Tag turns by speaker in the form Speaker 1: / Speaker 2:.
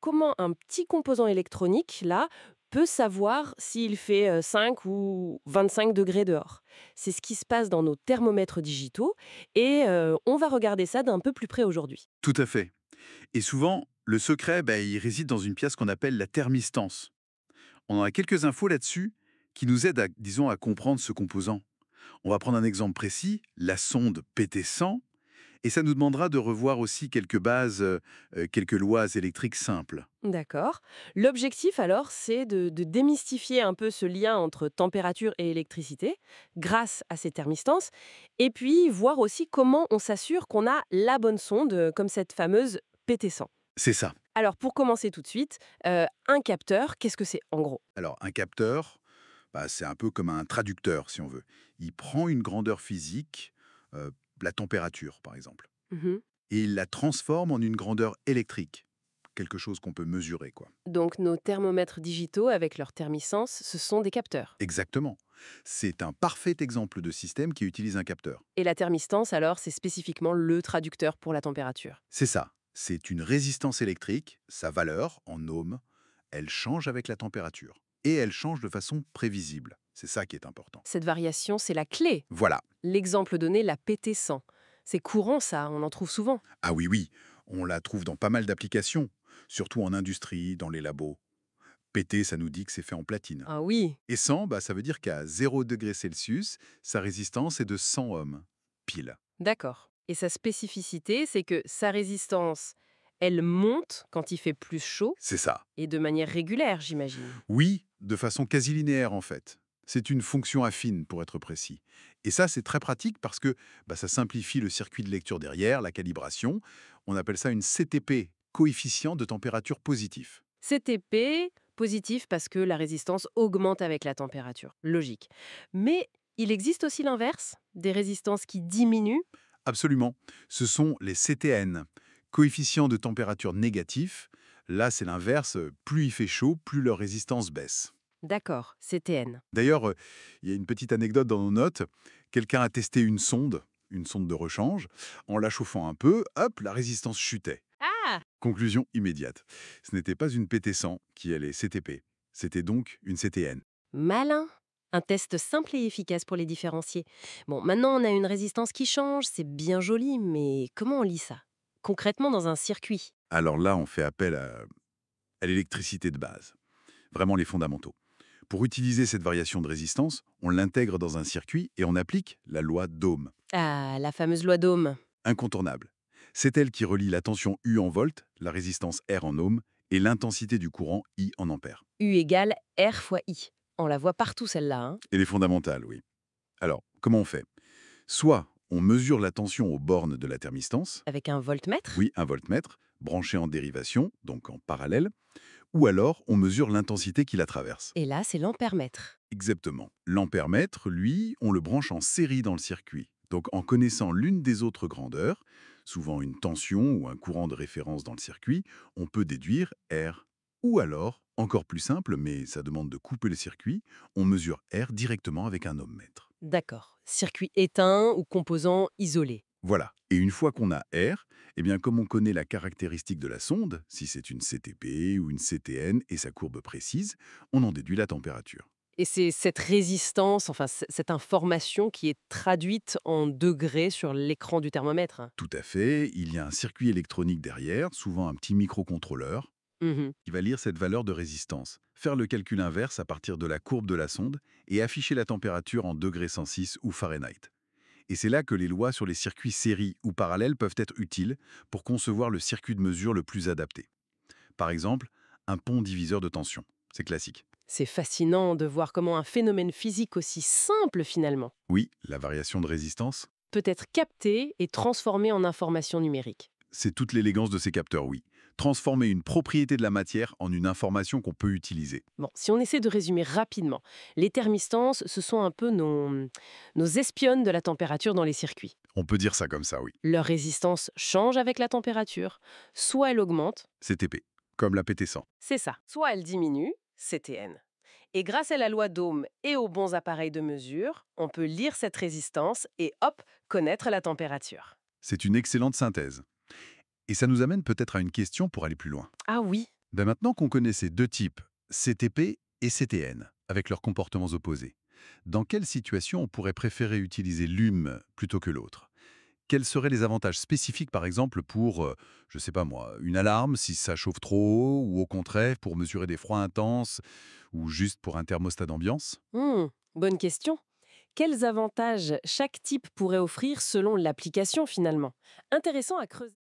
Speaker 1: comment un petit composant électronique, là, peut savoir s'il fait 5 ou 25 degrés dehors. C'est ce qui se passe dans nos thermomètres digitaux et on va regarder ça d'un peu plus près aujourd'hui.
Speaker 2: Tout à fait. Et souvent, le secret, il réside dans une pièce qu'on appelle la thermistance. On en a quelques infos là-dessus qui nous aident disons, à comprendre ce composant. On va prendre un exemple précis, la sonde PT100, et ça nous demandera de revoir aussi quelques bases, quelques lois électriques simples.
Speaker 1: D'accord. L'objectif alors, c'est de démystifier un peu ce lien entre température et électricité grâce à ces thermistances et puis voir aussi comment on s'assure qu'on a la bonne sonde, comme cette fameuse PT100.
Speaker 2: C'est ça.
Speaker 1: Alors pour commencer tout de suite, un capteur, qu'est-ce que c'est en gros?
Speaker 2: Alors, un capteur, c'est un peu comme un traducteur, si on veut. Il prend une grandeur physique, la température, par exemple,
Speaker 1: Mhm.
Speaker 2: et il la transforme en une grandeur électrique, quelque chose qu'on peut mesurer, quoi.
Speaker 1: Donc nos thermomètres digitaux avec leur thermisence, ce sont des capteurs.
Speaker 2: Exactement. C'est un parfait exemple de système qui utilise un capteur.
Speaker 1: Et la thermistance alors, c'est spécifiquement le traducteur pour la température.
Speaker 2: C'est ça. C'est une résistance électrique, sa valeur, en ohms, elle change avec la température. Et elle change de façon prévisible. C'est ça qui est important.
Speaker 1: Cette variation, c'est la clé.
Speaker 2: Voilà.
Speaker 1: L'exemple donné, la PT100. C'est courant ça, on en trouve souvent.
Speaker 2: Ah oui, oui, on la trouve dans pas mal d'applications, surtout en industrie, dans les labos. PT, ça nous dit que c'est fait en platine.
Speaker 1: Ah oui,
Speaker 2: Et 100, ça veut dire qu'à 0 degré Celsius, sa résistance est de 100 ohms. Pile.
Speaker 1: d'accord. Et sa spécificité, c'est que sa résistance, elle monte quand il fait plus chaud
Speaker 2: C'est ça.
Speaker 1: et de manière régulière, j'imagine.
Speaker 2: Oui, de façon quasi linéaire en fait. C'est une fonction affine pour être précis. Et ça, c'est très pratique parce que ça simplifie le circuit de lecture derrière, la calibration. On appelle ça une CTP, coefficient de température positif.
Speaker 1: CTP, positif parce que la résistance augmente avec la température. Logique. Mais il existe aussi l'inverse, des résistances qui diminuent.
Speaker 2: Absolument. Ce sont les CTN, coefficients de température négatif. Là, c'est l'inverse. Plus il fait chaud, plus leur résistance baisse.
Speaker 1: D'accord, CTN.
Speaker 2: D'ailleurs, il y a une petite anecdote dans nos notes. Quelqu'un a testé une sonde de rechange. En la chauffant un peu, hop, la résistance chutait.
Speaker 1: Ah,
Speaker 2: Conclusion immédiate. Ce n'était pas une PT100 qui allait CTP. C'était donc une CTN.
Speaker 1: malin. Un test simple et efficace pour les différencier. Bon, maintenant on a une résistance qui change, c'est bien joli, mais comment on lit ça? Concrètement dans un circuit.
Speaker 2: Alors là, on fait appel à l'électricité de base. Vraiment les fondamentaux. Pour utiliser cette variation de résistance, on l'intègre dans un circuit et on applique la loi d'Ohm.
Speaker 1: Ah, la fameuse loi d'Ohm.
Speaker 2: Incontournable. C'est elle qui relie la tension U en volts, la résistance R en ohms et l'intensité du courant I en ampères.
Speaker 1: U égale R fois I. On la voit partout celle-là, hein.
Speaker 2: Et les fondamentales, oui. Alors, comment on fait? Soit on mesure la tension aux bornes de la thermistance,
Speaker 1: Avec un voltmètre.
Speaker 2: oui, un voltmètre, branché en dérivation, donc en parallèle, ou alors on mesure l'intensité qui la traverse.
Speaker 1: Et là, c'est l'ampèremètre.
Speaker 2: Exactement. L'ampèremètre, lui, on le branche en série dans le circuit. Donc en connaissant l'une des autres grandeurs, souvent une tension ou un courant de référence dans le circuit, on peut déduire R. Ou alors, encore plus simple, mais ça demande de couper le circuit, on mesure R directement avec un ohmmètre.
Speaker 1: D'accord. Circuit éteint ou composant isolé.
Speaker 2: Voilà. Et une fois qu'on a R, eh bien comme on connaît la caractéristique de la sonde, si c'est une CTP ou une CTN et sa courbe précise, on en déduit la température.
Speaker 1: Et c'est cette résistance, enfin cette information qui est traduite en degrés sur l'écran du thermomètre.
Speaker 2: Tout à fait, il y a un circuit électronique derrière, souvent un petit microcontrôleur,
Speaker 1: Mhm.
Speaker 2: qui va lire cette valeur de résistance, faire le calcul inverse à partir de la courbe de la sonde et afficher la température en degrés 106 ou Fahrenheit. Et c'est là que les lois sur les circuits série ou parallèles peuvent être utiles pour concevoir le circuit de mesure le plus adapté. Par exemple, un pont diviseur de tension. C'est classique.
Speaker 1: C'est fascinant de voir comment un phénomène physique aussi simple finalement
Speaker 2: Oui, la variation de résistance,
Speaker 1: peut être capté et transformé en information numérique.
Speaker 2: c'est toute l'élégance de ces capteurs, oui. Transformer une propriété de la matière en une information qu'on peut utiliser.
Speaker 1: Bon, si on essaie de résumer rapidement, les thermistances, ce sont un peu nos espionnes de la température dans les circuits.
Speaker 2: On peut dire ça comme ça, oui.
Speaker 1: Leur résistance change avec la température, soit elle augmente,
Speaker 2: CTP, comme la PT100.
Speaker 1: c'est ça, soit elle diminue, CTN. Et grâce à la loi d'Ohm et aux bons appareils de mesure, on peut lire cette résistance et hop, connaître la température.
Speaker 2: C'est une excellente synthèse. Et ça nous amène peut-être à une question pour aller plus loin.
Speaker 1: Ah oui,
Speaker 3: Maintenant qu'on connaît ces deux types, CTP et CTN, avec leurs comportements opposés, dans quelle situation on pourrait préférer utiliser l'une plutôt que l'autre? Quels seraient les avantages spécifiques, par exemple, pour, je sais pas moi, une alarme si ça chauffe trop haut, ou au contraire pour mesurer des froids intenses, ou juste pour un thermostat d'ambiance?
Speaker 1: Bonne question. Quels avantages chaque type pourrait offrir selon l'application finalement? Intéressant à creuser.